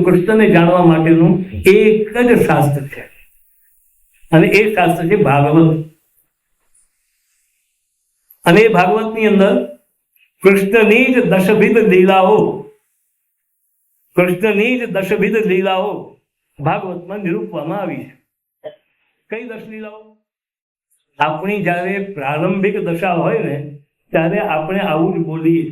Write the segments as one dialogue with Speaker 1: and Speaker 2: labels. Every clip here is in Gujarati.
Speaker 1: કૃષ્ણને જાણવા માટેનું એક જ શાસ્ત્ર છે, અને એ શાસ્ત્ર છે ભાગવત. અને એ ભાગવતની અંદર કૃષ્ણની જ દશવિધ લીલાઓ, કૃષ્ણની જ દશવિધ લીલાઓ ભાગવતમાં નિરૂપવામાં આવી છે. કઈ 10 લીલાઓ? આપણી જ્યારે પ્રારંભિક દશા હોય ને ત્યારે આપણે આવું જ બોલીએ.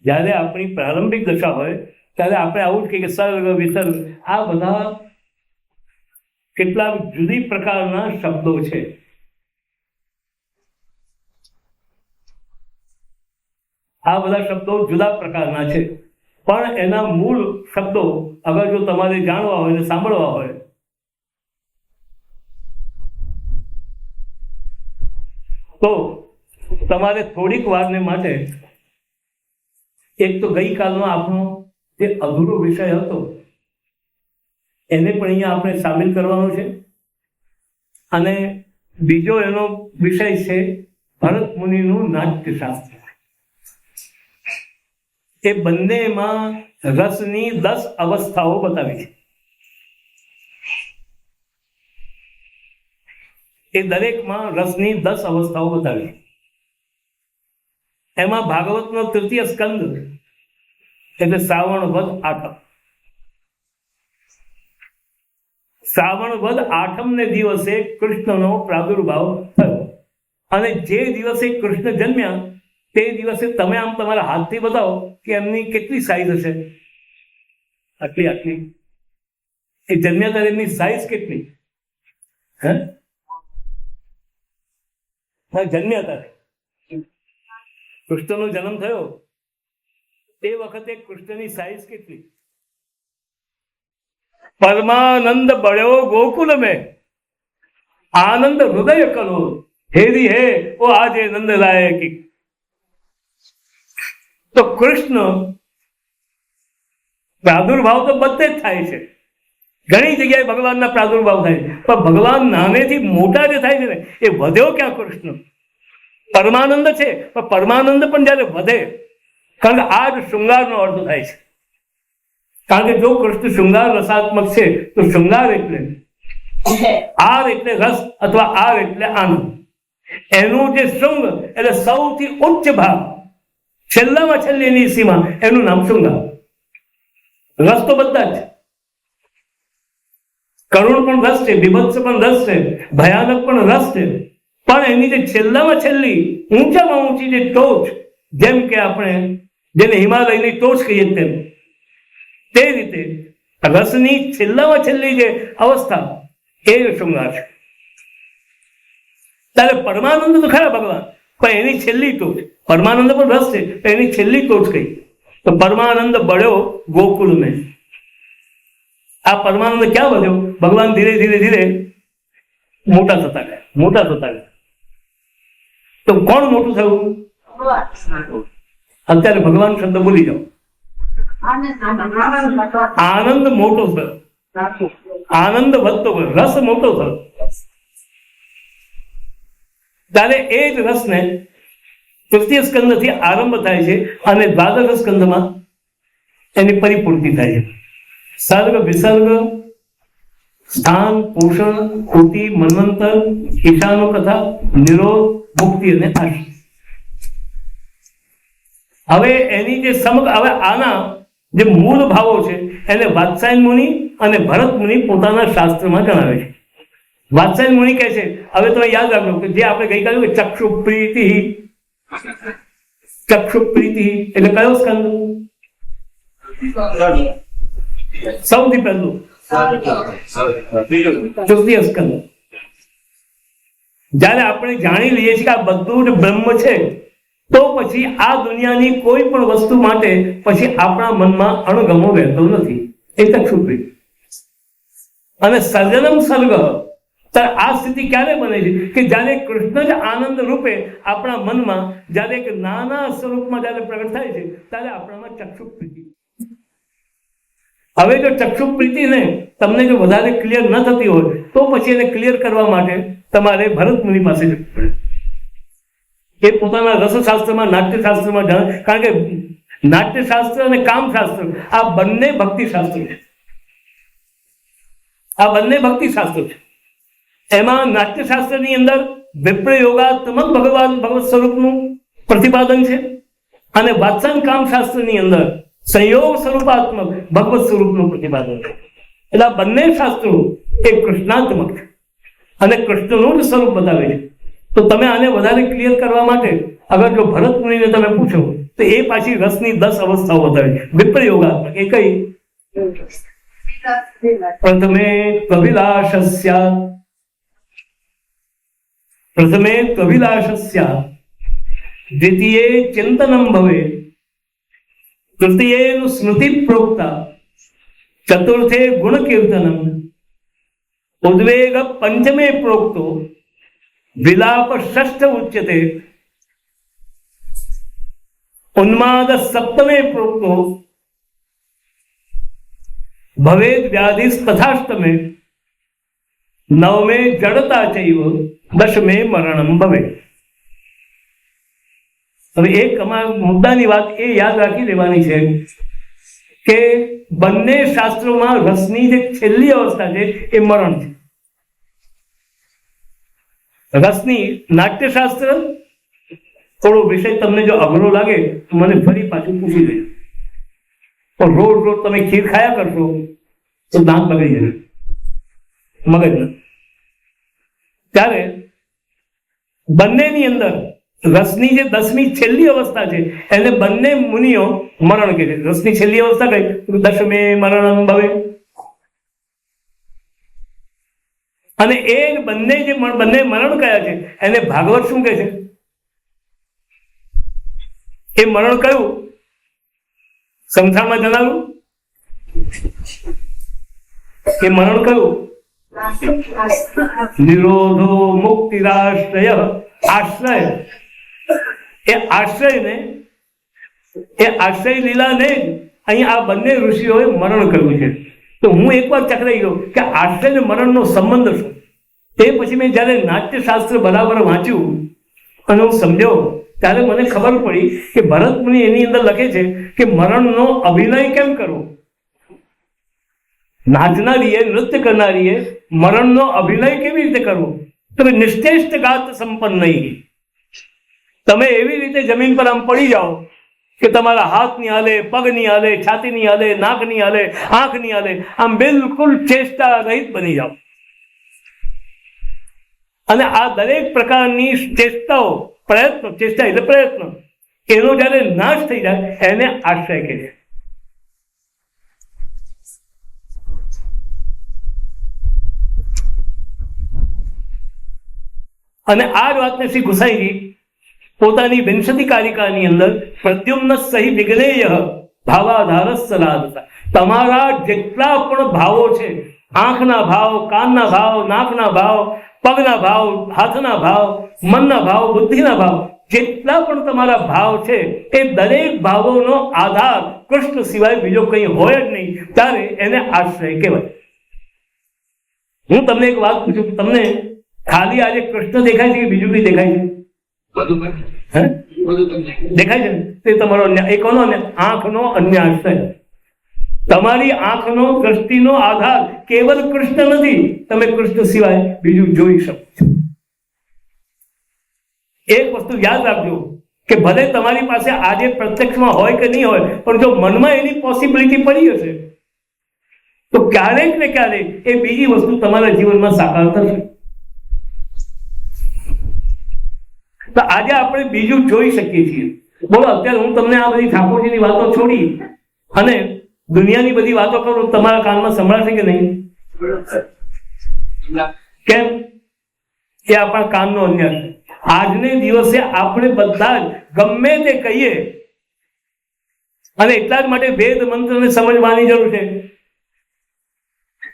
Speaker 1: જ્યારે આપણી પ્રારંભિક દશા હોય ત્યારે આપણે આવું જ કહીએ કે સર્ગ વિસર્ગ. આ બધા કેટલાક જુદી પ્રકારના શબ્દો છે. આ બધા શબ્દો જુદા પ્રકારના છે, પણ એના મૂળ શબ્દો અગર જો તમારે જાણવા હોય ને સાંભળવા હોય તો તમારે થોડીક વારને માટે એક તો ગઈકાલનો આપણો જે અધૂરો વિષય હતો એને પણ અહીંયા આપણે સામેલ કરવાનો છે, અને બીજો એનો વિષય છે ભરત મુનિનું નાટ્યશાસ્ત્ર. એ બંનેમાં રસની 10 અવસ્થાઓ બતાવી છે. એ દરેકમાં રસની 10 અવસ્થાઓ બતાવી. એમાં ભાગવતનો તૃતીય સ્કંદ એટલે શ્રાવણ વદ આઠમ. શ્રાવણ વદ આઠમને દિવસે કૃષ્ણનો પ્રાદુર્ભાવ થયો, અને જે દિવસે કૃષ્ણ જન્મ્યા તે દિવસે તમે આમ તમારા હાથથી બતાવો કે એમની કેટલી સાઈઝ હશે? આટલી આટલી. એ જન્મ્યા ત્યારે એમની સાઈઝ કેટલી? જન્મ્યા ત્યારે કૃષ્ણનો જન્મ થયો તે વખતે કૃષ્ણની સાઈઝ કેટલી? પરમાનંદ બળ્યો ગોકુલ મેં, આનંદ હૃદય કલો હેરી હે ઓ આજે નંદ લાય કી. તો કૃષ્ણ પ્રાદુર્ભાવ તો બધે જ થાય છે, ઘણી જગ્યાએ ભગવાનના પ્રાદુર્ભાવ થાય છે, પણ ભગવાન નાનેથી મોટા જે થાય છે ને એ વધ્યો ક્યાં કૃષ્ણ? પરમાનંદ છે, પણ પરમાનંદ પણ જયારે વધે, કારણ કે આ જ શૃંગારનો અર્થ થાય છે. કારણ કે જો કૃષ્ણ શૃંગાર રસાત્મક છે તો શૃંગાર એટલે આર એટલે રસ અથવા આર એટલે આનંદ. એનું જે શૃંગ એટલે સૌથી ઉચ્ચ ભાગ, છેલ્લામાં છેલ્લીની સીમા, એનું નામ શૃંગાર. રસ તો બધા જ છે, કરુણ પણ રસ છે, બીભત્સ પણ રસ છે, ભયાનક પણ રસ છે, પણ એની જે છેલ્લામાં છેલ્લી ઊંચામાં ઊંચી જે ટોચ, જેમ કે આપણે જેને હિમાલયની ટોચ કહીએ તેમ, તે રીતે રસની છેલ્લામાં છેલ્લી જે અવસ્થા એ શૃંગાર છે. ત્યારે પરમાનંદ તો ખરા ભગવાન, પણ એની છેલ્લી ટોચ, પરમાનંદ પણ રસ છે, એની છેલ્લી ટોચ કઈ? તો પરમાનંદ બળ્યો ગોકુલ મેં. આ પરમાનંદ ક્યાં વધ્યો? ભગવાન ધીરે ધીરે ધીરે મોટા થતા ગયા, મોટા થતા ગયા. તો કોણ મોટું થયું? અત્યારે ભગવાન શબ્દ બોલી જાઓ. આનંદ મોટો થયો, આનંદ વધતો ગયો, રસ મોટો થયો. ત્યારે એ જ રસને તૃતીય સ્કંદથી આરંભ થાય છે અને દ્વાદશ સ્કંદમાં એની પરિપૂર્તિ થાય છે. સર્ગ વિસર્ગ, સ્થાન, પોષણ, કોટી, મન્વંતર, ઈશાનો કથા, નિરોધ, મુક્તિ અને આશી. હવે એની જે સમગ્ર, હવે આના જે મૂળ ભાવો છે એને વાત્સાયન મુનિ અને ભરત મુનિ પોતાના શાસ્ત્રમાં જણાવે છે. વાત્સાયન મુનિ કહે છે, હવે તમે યાદ રાખજો કે જે આપણે ગઈકાલે ચક્ષુ પ્રીતિ, ચક્ષુ પ્રીતિ એટલે કયો સ્કંદ? સૌથી પહેલું તૃતીય સ્કંદ. જયારે આપણે જાણી લઈએ છીએ કે આ બધું જ બ્રહ્મ છે, તો પછી આ દુનિયાની કોઈ પણ વસ્તુ માટે પછી આપણા મનમાં અણગમો રહેતો નથી. એ ચક્ષુપ્રીતિ. અને સર્જનમ સર્ગ, આ સ્થિતિ ક્યારે બને છે કે જ્યારે કૃષ્ણ જ આનંદ રૂપે આપણા મનમાં જ્યારે એક નાના સ્વરૂપમાં જ્યારે પ્રગટ થાય છે ત્યારે આપણામાં ચક્ષુપ્રીતિ. હવે જો ચક્ષુપ્રીતિને તમને જો વધારે ક્લિયર ન થતી હોય તો પછી એને ક્લિયર કરવા માટે તમારે ભરત મુનિ પાસે જવું પડે. એ પોતાના રસશાસ્ત્રમાં, નાટ્યશાસ્ત્રમાં જાણે, કારણ કે નાટ્યશાસ્ત્ર અને કામશાસ્ત્ર આ બંને ભક્તિશાસ્ત્રો છે. આ બંને ભક્તિશાસ્ત્રો છે. એમાં નાટ્યશાસ્ત્રની અંદર વિપ્રયોગાત્મક ભગવત સ્વરૂપનું પ્રતિપાદન છે અને વાત્સન કામશાસ્ત્રની અંદર સંયોગ સ્વરૂપાત્મક ભગવત સ્વરૂપનું પ્રતિપાદન છે. એટલે આ બંને શાસ્ત્રો એ કૃષ્ણાત્મક છે અને કૃષ્ણનું જ સ્વરૂપ બતાવે છે. તો તમે આને વધારે ક્લિયર કરવા માટે અગર જો ભરત મુનિને તમે પૂછો તો એ પાછી રસની 10 અવસ્થાઓ બતાવે છે વિપ્રયોગાત્મક. એ કઈ? પ્રથમે ત્વવિલાસસ્ય દ્વિતીये ચિંતનમ ભવે તૃતીયેન સ્મૃતિ પ્રોક્તા ચતુર્થે ગુણ કીર્તનમ ઉદ્વેગ પંચમે પ્રોક્તો વિલાપ ષષ્ઠ ઉચ્યતે ઉન્માદ સપ્તમે પ્રોક્તો ભવેદ વ્યાધિ તથાષ્ટમે નવમે જડતા ચૈવ દશમે મરણમ ભવે. હવે એક મુદ્દાની વાત એ યાદ રાખી લેવાની છે કે બંને શાસ્ત્રોમાં રસની જે છેલ્લી અવસ્થા છે એ મરણ છે. રસની નાટ્યશાસ્ત્ર થોડો વિષય તમને જો અઘરો લાગે તો મને ફરી પાછું પૂછી લેજો. પણ રોજ રોજ તમે ખીર ખાયા કરશો તો દાંત બગડી જશે મગજ. ત્યારે બંનેની અંદર રસની જે 10મી છેલ્લી અવસ્થા છે એને બંને મુનિઓ મરણ કહે છે. રસની છેલ્લી અવસ્થા કઈ? દશમે મરણમ ભવે. અને એ બંને મરણ કયા છે એને ભાગવત શું કહે છે? એ મરણ કયું સંસારમાં જણાવ્યું? એ મરણ કયું? નિરોધો મુક્તિરાશ્રય. આશ્રય એ આશ્રયને એ આશ્રય લીલાને જ અહીં આ બંને ઋષિઓએ મરણ કર્યું છે. તો હું એકવાર ચકરાઈ ગયો કે આશ્રય અને મરણનો સંબંધ શું. તે પછી મેં જ્યારે નાટ્યશાસ્ત્ર બરાબર વાંચ્યું અને હું સમજ્યો ત્યારે મને ખબર પડી કે ભરત મુનિ એની અંદર લખે છે કે મરણનો અભિનય કેમ કરવો. નાચનારીએ નૃત્ય કરનારીએ મરણનો અભિનય કેવી રીતે કરવો? તમે નિશ્ચેષ્ટ ગાત સંપન્ન નહીં. તમે એવી રીતે જમીન પર આમ પડી જાઓ કે તમારા હાથ ની હાલે, પગ ની હાલે, છાતી ની હાલે, નાક ની હાલે, આંખ ની હાલે, આમ બિલકુલ ચેષ્ટા રહિત બની જાઓ. અને આ દરેક પ્રકારની ચેષ્ટાઓ ચેષ્ટા એટલે પ્રયત્ન એનો જયારે નાશ થઈ જાય એને આશ્રય કહે છે. અને આ જ વાતને શ્રી ગુસાઈજી પોતાની વિંશતિ કારિકાની અંદર પ્રદ્યુમ્ન સહિ વિજ્ઞેય ભાવાધારસ સલાહતા. તમારા જેટલા પણ ભાવો છે, આંખના ભાવ, કાનના ભાવ, નાકના ભાવ, પગના ભાવ, હાથના ભાવ, મનના ભાવ, બુદ્ધિના ભાવ, જેટલા પણ તમારા ભાવ છે એ દરેક ભાવોનો આધાર કૃષ્ણ સિવાય બીજો કંઈ હોય જ નહીં. ત્યારે એને આશ્રય કહેવાય. હું તમને એક વાત પૂછું, તમને ખાલી આજે કૃષ્ણ દેખાય છે કે બીજું કઈ દેખાય છે? દેખાય છે. તે તમારો એ કોનો આંખનો અન્ય આશ્રય. તમારી આંખનો દ્રષ્ટિનો આધાર કેવલ કૃષ્ણ નથી. તમે કૃષ્ણ સિવાય બીજું જોઈ શકો છો. એક વસ્તુ યાદ રાખજો કે ભલે તમારી પાસે આજે પ્રત્યક્ષમાં હોય કે નહીં હોય, પણ જો મનમાં એની પોસિબિલિટી પડી હશે તો ક્યારેક ને ક્યારેક એ બીજી વસ્તુ તમારા જીવનમાં સાકાર થશે. તો આજે આપણે બીજું જોઈ શકીએ છીએ. બોલો, અત્યારે હું તમને આ બધી ઠાકોરજીની વાતો છોડી અને દુનિયાની બધી વાતો કરું, તમારા કાનમાં સંભળાશે કે નહીં? કેમ? એ આપણા કાનનો અન્યાય છે. આજને દિવસે આપણે બધા જ ગમે તે કહીએ અને એટલા જ માટે વેદ મંત્રને સમજવાની જરૂર છે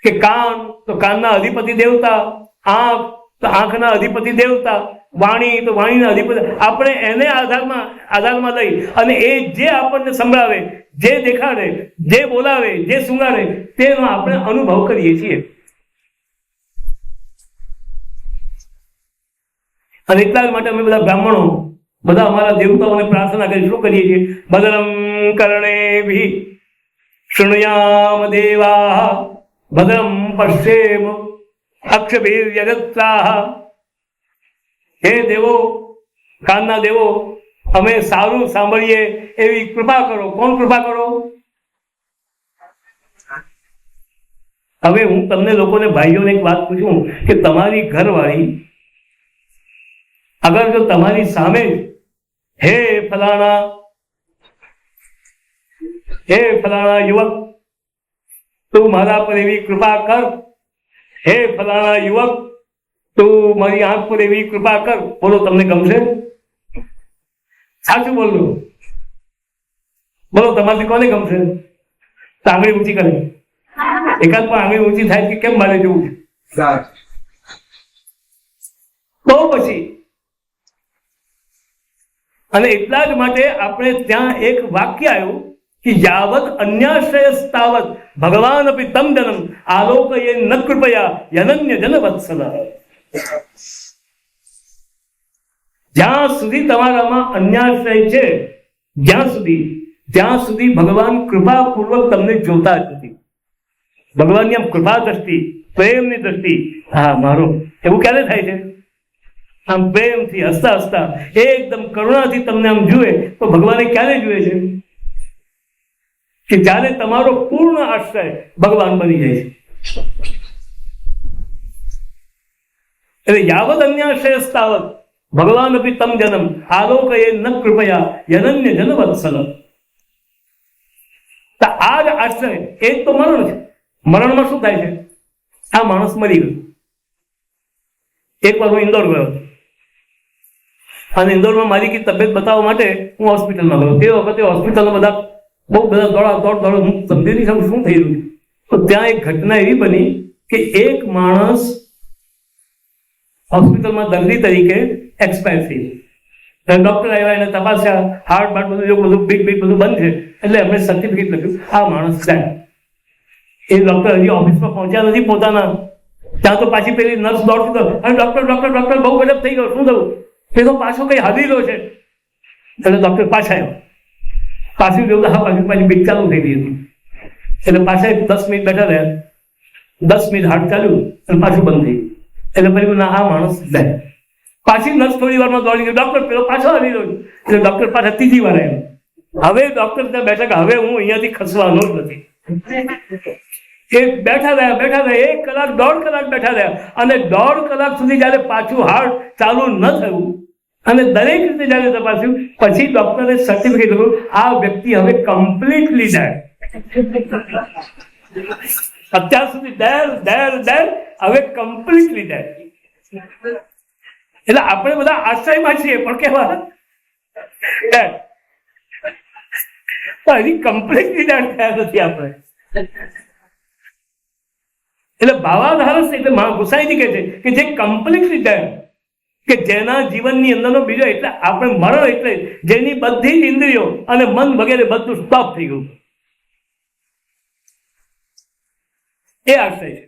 Speaker 1: કે કાન તો કાનના અધિપતિ દેવતા, આંખ તો આંખના અધિપતિ દેવતા, વાણી તો વાણીના અધિપતિ. આપણે એને આધારમાં લઈ અને એ જે આપણને સંભળાવે, જે દેખાડે, જે બોલાવે, જે સુંગાડે તેનો આપણે અનુભવ કરીએ છીએ. અને એટલા જ માટે અમે બધા બ્રાહ્મણો બધા અમારા દેવતાઓને પ્રાર્થના કરી શું કરીએ છીએ? ભદ્રમ કર્ણેભિ શૃણુયામ દેવા ભદ્રમ પશ્યેમ અક્ષભિર્યજત્રાઃ. હે દેવો, કાનના દેવો, અમે સારું સાંભળીએ એવી કૃપા કરો. કોણ કૃપા કરો? હવે હું તમને લોકોને ભાઈઓને એક વાત પૂછું કે તમારી ઘરવાળી અગર જો તમારી સામે હે ફલાણા યુવક, તું મારા પર એવી કૃપા કર, હે ફલાણા યુવક, તું મારી આંખ પર એવી કૃપા કર, બોલો તમને ગમશે? સાચું બોલો, બોલો તમારાથી કોને ગમશે? તો આંગળી ઊંચી કરે. એકાદ પણ આંગળી ઊંચી થાય કે કેમ મારે જવું છે? તો પછી અને એટલા જ માટે આપણે ત્યાં એક વાક્ય આવ્યું કે યાવત અન્યાશ્રયસ્તાવત ભગવાન અપી તમ જનમ આલોકયે ન કૃપયા યનન્ય જન વત્સલ. જ્યાં સુધી તમારામાં અન્યાશ્રય છે, ત્યાં સુધી ભગવાન કૃપાપૂર્વક તમને જોતા જ નથી. ભગવાનની આમ કૃપા દ્રષ્ટિ, પ્રેમની દ્રષ્ટિ, હા મારો, એવું ક્યારે થાય છે? આમ પ્રેમથી હસતા હસતા એકદમ કરુણાથી તમને આમ જુએ તો ભગવાને ક્યારે જુએ છે? કે જ્યારે તમારો પૂર્ણ આશ્રય ભગવાન બની જાય છે. એટલે યાવત અન્યાશ્રયસ્તાવત ભગવાન અપી તમ જનમ આલોકયે ન કૃપયા યનન્ય જન વત્સલ. આ જ આશ્રય એ જ તો મરણ છે. મરણમાં શું થાય છે? આ માણસ મરી ગયો. એક વાર હું ઇન્દોર ગયો અને ઇન્દોરમાં મારી કી તબિયત બતાવવા માટે હું હોસ્પિટલમાં ગયો. તે વખતે હોસ્પિટલમાં બહુ બધા દોડ હું સમજી નહીં શકું શું થઈ રહ્યું. તો ત્યાં એક ઘટના એવી બની કે એક માણસ હોસ્પિટલમાં દર્દી તરીકે એક્સપાયર થઈ. ડોક્ટર આવ્યા, એને તપાસ્યા, હાર્ટ બાર્ટ બધું બીટ બધું બંધ છે. એટલે એમણે સર્ટિફિકેટ લખ્યું આ માણસ જાય. એ ડોક્ટર હજી ઓફિસમાં પહોંચ્યા નથી પોતાના, ત્યાં તો પાછી પેલી નર્સ દોડતી અને ડોક્ટર બહુ ગજબ થઈ ગયો, શું થયું? એ તો પાછો કઈ હલીલો છે. એટલે ડોક્ટર પાછા આવ્યો. પાછું જોયું હા પાછી બીટ ચાલુ થઈ ગઈ હતી. એટલે પાછા 10 મિનિટ બેઠા રહ્યા. 10 મિનિટ હાર્ટ ચાલ્યું અને પાછું બંધ થઈ ગયું. એટલે પછી ના આ માણસ જાય. પાછી નર્સ થોડી વારમાં દોડી ગયો, ડોક્ટર પેલો પાછો હલીલો છે. એટલે ડોક્ટર પાછા ત્રીજી વાર આવ્યો. હવે ડોક્ટર ત્યાં બેઠા કે હવે હું અહીંયાથી ખસવાનો જ નથી. એ બેઠા રહ્યા 1 કલાક 1.5 કલાક બેઠા રહ્યા અને 1.5 કલાક સુધી જયારે પાછું હાર્ટ ચાલુ ન થયું અને દરેક રીતે જયારે તપાસ્યું પછી ડોક્ટરે સર્ટિફિકેટ આપ્યું આ વ્યક્તિ હવે કમ્પ્લીટલી ડેડ. અત્યાર સુધી ડેડ હવે કમ્પ્લીટલી ડેડ. એટલે આપણે બધા આશ્રયમાં છીએ પણ કેવા ડેડ, હજી કમ્પ્લીટલી ડેડ થયા નથી આપણે. એટલે ભાવાધારસ એટલે ગુસાઈજી કહે છે કે જે કમ્પ્લીટલી ડેડ, કે જેના જીવનની અંદરનો બીજો, એટલે આપણે મરણ એટલે જેની બધી જ ઇન્દ્રિયો અને મન વગેરે બધું સ્ટોપ થઈ ગયું, એ આશ્રય છે.